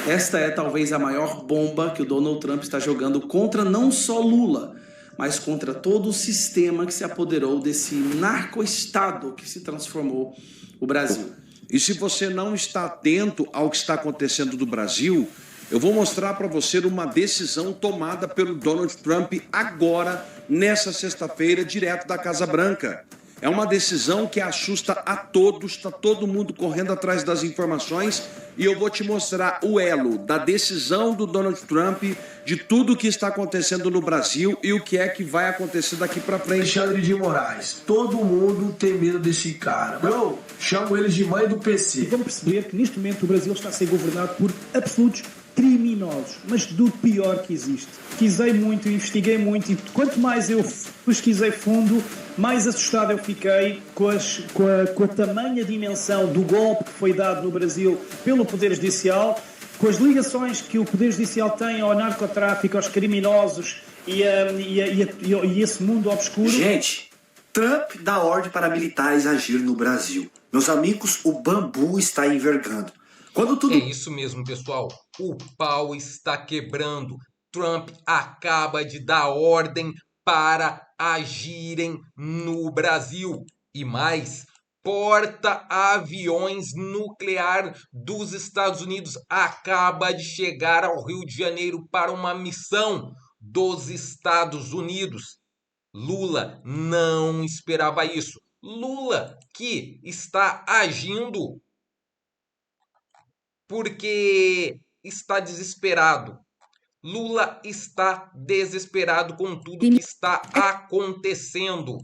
Esta é talvez a maior bomba que o Donald Trump está jogando contra não só Lula, mas contra todo o sistema que se apoderou desse narco-estado que se transformou o Brasil. E se você não está atento ao que está acontecendo no Brasil, eu vou mostrar para você uma decisão tomada pelo Donald Trump agora, nessa sexta-feira, direto da Casa Branca. É uma decisão que assusta a todos, está todo mundo correndo atrás das informações e eu vou te mostrar o elo da decisão do Donald Trump, de tudo que está acontecendo no Brasil e o que é que vai acontecer daqui para frente. Alexandre de Moraes, todo mundo tem medo desse cara. Eu chamo eles de mãe do PC. E vamos perceber que neste momento o Brasil está a ser governado por absolutos criminosos, mas do pior que existe. Pesquisei muito, investiguei muito e quanto mais eu pesquisei fundo, mais assustado eu fiquei com a tamanha dimensão do golpe que foi dado no Brasil pelo Poder Judicial, com as ligações que o Poder Judicial tem ao narcotráfico, aos criminosos e esse mundo obscuro. Gente, Trump dá ordem para militares agir no Brasil. Meus amigos, o bambu está envergando. É isso mesmo, pessoal. O pau está quebrando. Trump acaba de dar ordem para agirem no Brasil. E mais, porta-aviões nuclear dos Estados Unidos acaba de chegar ao Rio de Janeiro para uma missão dos Estados Unidos. Lula não esperava isso. Lula que está agindo porque está desesperado. Lula está desesperado com tudo que está acontecendo.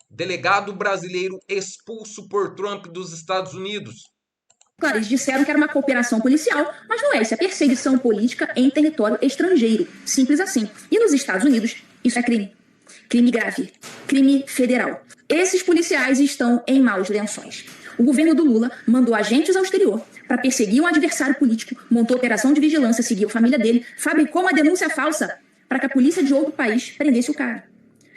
Delegado brasileiro expulso por Trump dos Estados Unidos. Claro, eles disseram que era uma cooperação policial, mas não é. Isso é perseguição política em território estrangeiro. Simples assim. E nos Estados Unidos, isso é crime. Crime grave. Crime federal. Esses policiais estão em maus lençóis. O governo do Lula mandou agentes ao exterior para perseguir um adversário político, montou operação de vigilância, seguiu a família dele, fabricou uma denúncia falsa para que a polícia de outro país prendesse o cara.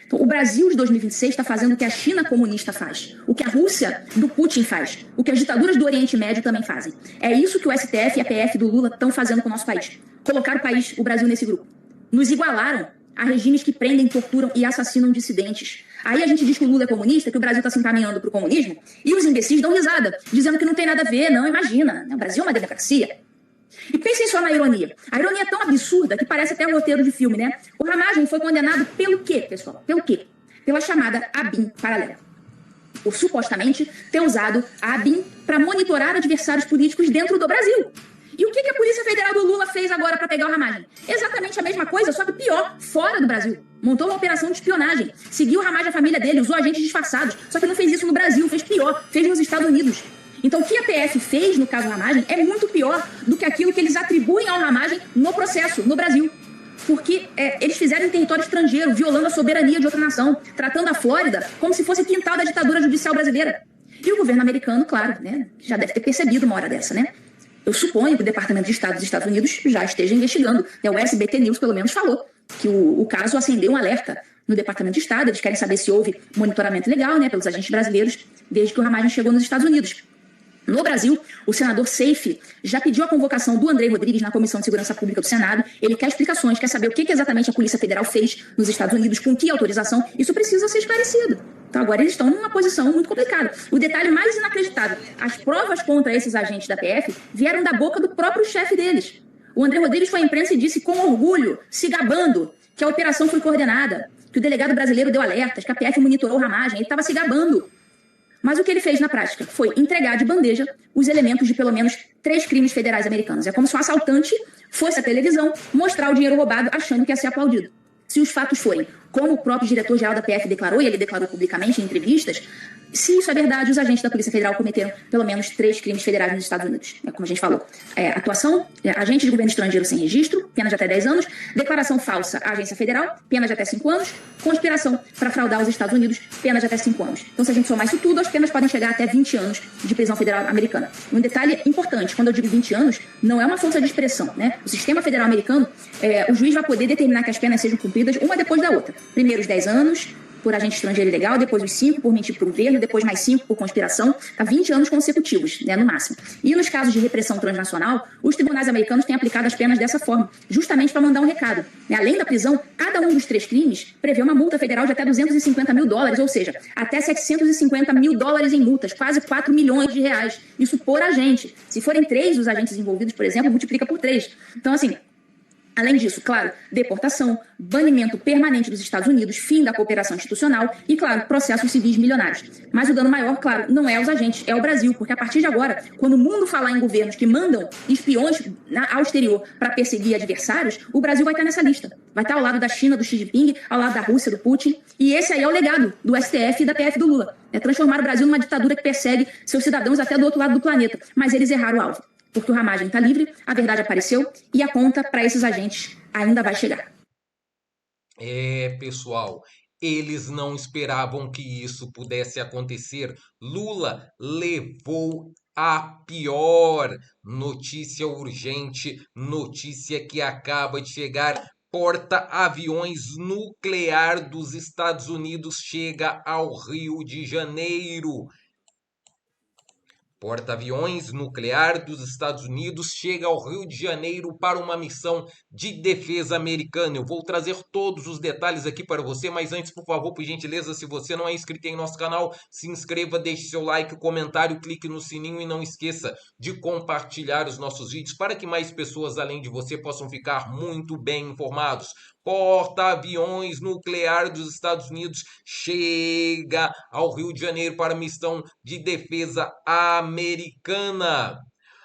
Então, o Brasil de 2026 está fazendo o que a China comunista faz, o que a Rússia do Putin faz, o que as ditaduras do Oriente Médio também fazem. É isso que o STF e a PF do Lula estão fazendo com o nosso país. Colocaram o Brasil nesse grupo. Nos igualaram a regimes que prendem, torturam e assassinam dissidentes. Aí a gente diz que o Lula é comunista, que o Brasil está se encaminhando para o comunismo, e os imbecis dão risada, dizendo que não tem nada a ver, não, imagina, o Brasil é uma democracia. E pensem só na ironia. A ironia é tão absurda que parece até um roteiro de filme, né? O Ramagem foi condenado pelo quê, pessoal? Pelo quê? Pela chamada ABIN paralela. Por supostamente ter usado a ABIN para monitorar adversários políticos dentro do Brasil. E o que a Polícia Federal do Lula fez agora para pegar o Ramagem? Exatamente a mesma coisa, só que pior, fora do Brasil. Montou uma operação de espionagem, seguiu o Ramagem, a família dele, usou agentes disfarçados, só que não fez isso no Brasil, fez pior, fez nos Estados Unidos. Então o que a PF fez no caso Ramagem é muito pior do que aquilo que eles atribuem ao Ramagem no processo, no Brasil. Porque eles fizeram em território estrangeiro, violando a soberania de outra nação, tratando a Flórida como se fosse quintal da ditadura judicial brasileira. E o governo americano, claro, né, já deve ter percebido uma hora dessa, né? Eu suponho que o Departamento de Estado dos Estados Unidos já esteja investigando. O SBT News, pelo menos, falou que o caso acendeu um alerta no Departamento de Estado. Eles querem saber se houve monitoramento legal, né, pelos agentes brasileiros desde que o Ramagem chegou nos Estados Unidos. No Brasil, o senador Seife já pediu a convocação do Andrei Rodrigues na Comissão de Segurança Pública do Senado. Ele quer explicações, quer saber o que exatamente a Polícia Federal fez nos Estados Unidos, com que autorização. Isso precisa ser esclarecido. Então agora eles estão numa posição muito complicada. O detalhe mais inacreditável, as provas contra esses agentes da PF vieram da boca do próprio chefe deles. O André Rodrigues foi à imprensa e disse com orgulho, se gabando, que a operação foi coordenada, que o delegado brasileiro deu alertas, que a PF monitorou Ramagem, ele estava se gabando. Mas o que ele fez na prática foi entregar de bandeja os elementos de pelo menos 3 crimes federais americanos. É como se um assaltante fosse à televisão mostrar o dinheiro roubado achando que ia ser aplaudido. Se os fatos forem como o próprio diretor-geral da PF declarou, e ele declarou publicamente em entrevistas, se isso é verdade, os agentes da Polícia Federal cometeram pelo menos 3 crimes federais nos Estados Unidos. Como a gente falou, atuação, agente de governo estrangeiro sem registro, pena de até 10 anos, declaração falsa à agência federal, pena de até 5 anos, conspiração para fraudar os Estados Unidos, pena de até 5 anos. Então, se a gente somar isso tudo, as penas podem chegar até 20 anos de prisão federal americana. Um detalhe importante, quando eu digo 20 anos, não é uma força de expressão, né? O sistema federal americano, o juiz vai poder determinar que as penas sejam cumpridas uma depois da outra. Primeiro os 10 anos, por agente estrangeiro ilegal, depois os 5 por mentir para o governo, depois mais 5 por conspiração, 20 anos consecutivos, né, no máximo. E nos casos de repressão transnacional, os tribunais americanos têm aplicado as penas dessa forma, justamente para mandar um recado. Né? Além da prisão, cada um dos 3 crimes prevê uma multa federal de até $250 mil, ou seja, até $750 mil em multas, quase R$4 milhões. Isso por agente. Se forem 3 os agentes envolvidos, por exemplo, multiplica por 3. Então, assim, além disso, claro, deportação, banimento permanente dos Estados Unidos, fim da cooperação institucional e, claro, processos civis milionários. Mas o dano maior, claro, não é aos agentes, é ao Brasil, porque a partir de agora, quando o mundo falar em governos que mandam espiões ao exterior para perseguir adversários, o Brasil vai estar nessa lista. Vai estar ao lado da China, do Xi Jinping, ao lado da Rússia, do Putin. E esse aí é o legado do STF e da PF do Lula. É transformar o Brasil numa ditadura que persegue seus cidadãos até do outro lado do planeta. Mas eles erraram o alvo. Porque o Ramagem está livre, a verdade apareceu e a conta para esses agentes ainda vai chegar. Pessoal, eles não esperavam que isso pudesse acontecer. Lula levou a pior. Notícia urgente, notícia que acaba de chegar. Porta-aviões nuclear dos Estados Unidos chega ao Rio de Janeiro. Porta-aviões nuclear dos Estados Unidos chega ao Rio de Janeiro para uma missão de defesa americana. Eu vou trazer todos os detalhes aqui para você, mas antes, por favor, por gentileza, se você não é inscrito em nosso canal, se inscreva, deixe seu like, comentário, clique no sininho e não esqueça de compartilhar os nossos vídeos para que mais pessoas, além de você, possam ficar muito bem informados. Porta-aviões nuclear dos Estados Unidos chega ao Rio de Janeiro para missão de defesa americana.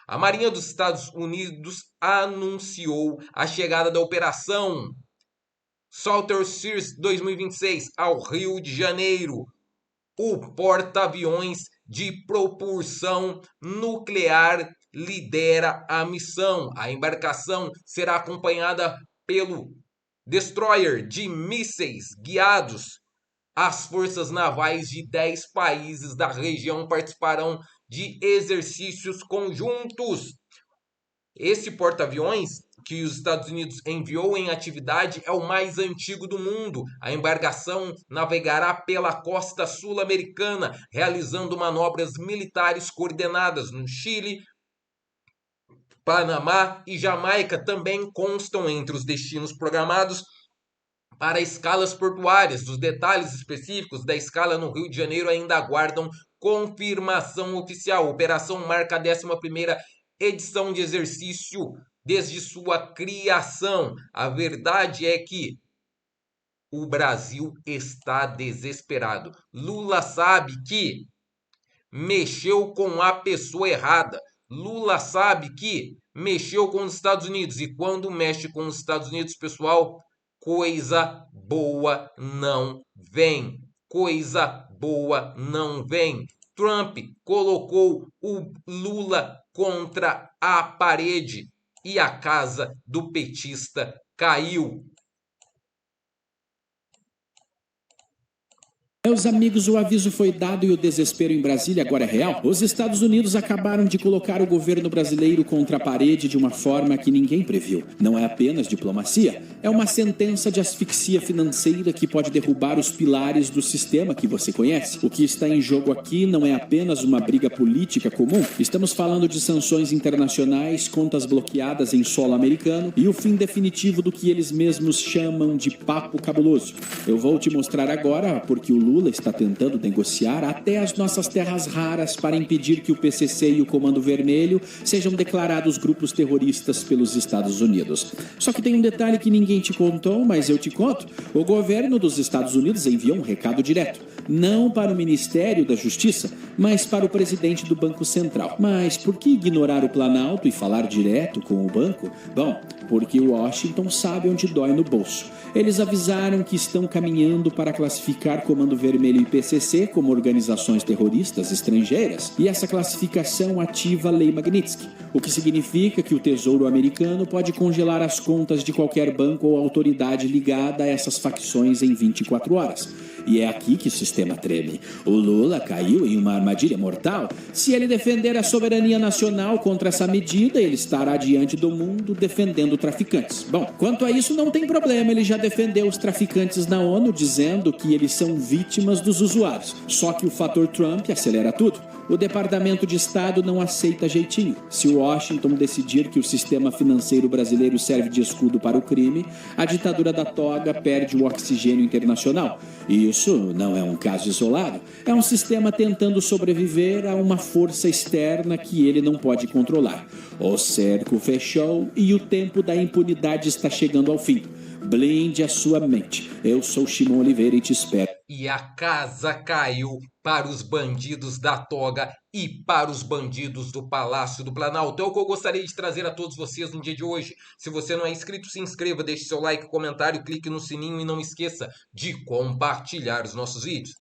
A Marinha dos Estados Unidos anunciou a chegada da Operação Salter Sears 2026 ao Rio de Janeiro. O porta-aviões de propulsão nuclear lidera a missão. A embarcação será acompanhada pelo destroyer de mísseis guiados. As forças navais de 10 países da região participarão de exercícios conjuntos. Esse porta-aviões que os Estados Unidos enviou em atividade é o mais antigo do mundo. A embarcação navegará pela costa sul-americana, realizando manobras militares coordenadas no Chile, Panamá e Jamaica. Também constam entre os destinos programados para escalas portuárias. Os detalhes específicos da escala no Rio de Janeiro ainda aguardam confirmação oficial. A operação marca a 11ª edição de exercício desde sua criação. A verdade é que o Brasil está desesperado. Lula sabe que mexeu com a pessoa errada. Lula sabe que mexeu com os Estados Unidos. E quando mexe com os Estados Unidos, pessoal, coisa boa não vem. Coisa boa não vem. Trump colocou o Lula contra a parede e a casa do petista caiu. Meus amigos, o aviso foi dado e o desespero em Brasília agora é real. Os Estados Unidos acabaram de colocar o governo brasileiro contra a parede de uma forma que ninguém previu. Não é apenas diplomacia, é uma sentença de asfixia financeira que pode derrubar os pilares do sistema que você conhece. O que está em jogo aqui não é apenas uma briga política comum. Estamos falando de sanções internacionais, contas bloqueadas em solo americano e o fim definitivo do que eles mesmos chamam de papo cabuloso. Eu vou te mostrar agora porque o Lula está tentando negociar até as nossas terras raras para impedir que o PCC e o Comando Vermelho sejam declarados grupos terroristas pelos Estados Unidos. Só que tem um detalhe que ninguém te contou, mas eu te conto. O governo dos Estados Unidos enviou um recado direto, não para o Ministério da Justiça, mas para o presidente do Banco Central. Mas por que ignorar o Planalto e falar direto com o banco? Bom, porque Washington sabe onde dói no bolso. Eles avisaram que estão caminhando para classificar Comando Vermelho e PCC como organizações terroristas estrangeiras, e essa classificação ativa a Lei Magnitsky, o que significa que o Tesouro americano pode congelar as contas de qualquer banco ou autoridade ligada a essas facções em 24 horas. E é aqui que o sistema treme. O Lula caiu em uma armadilha mortal. Se ele defender a soberania nacional contra essa medida, ele estará diante do mundo defendendo traficantes. Bom, quanto a isso não tem problema, ele já defendeu os traficantes na ONU, dizendo que eles são vítimas dos usuários. Só que o fator Trump acelera tudo. O Departamento de Estado não aceita jeitinho. Se Washington decidir que o sistema financeiro brasileiro serve de escudo para o crime, a ditadura da toga perde o oxigênio internacional. E isso não é um caso isolado. É um sistema tentando sobreviver a uma força externa que ele não pode controlar. O cerco fechou e o tempo da impunidade está chegando ao fim. Blinde a sua mente. Eu sou Shimon Oliveira e te espero. E a casa caiu para os bandidos da toga e para os bandidos do Palácio do Planalto. É o que eu gostaria de trazer a todos vocês no dia de hoje. Se você não é inscrito, se inscreva, deixe seu like, comentário, clique no sininho e não esqueça de compartilhar os nossos vídeos.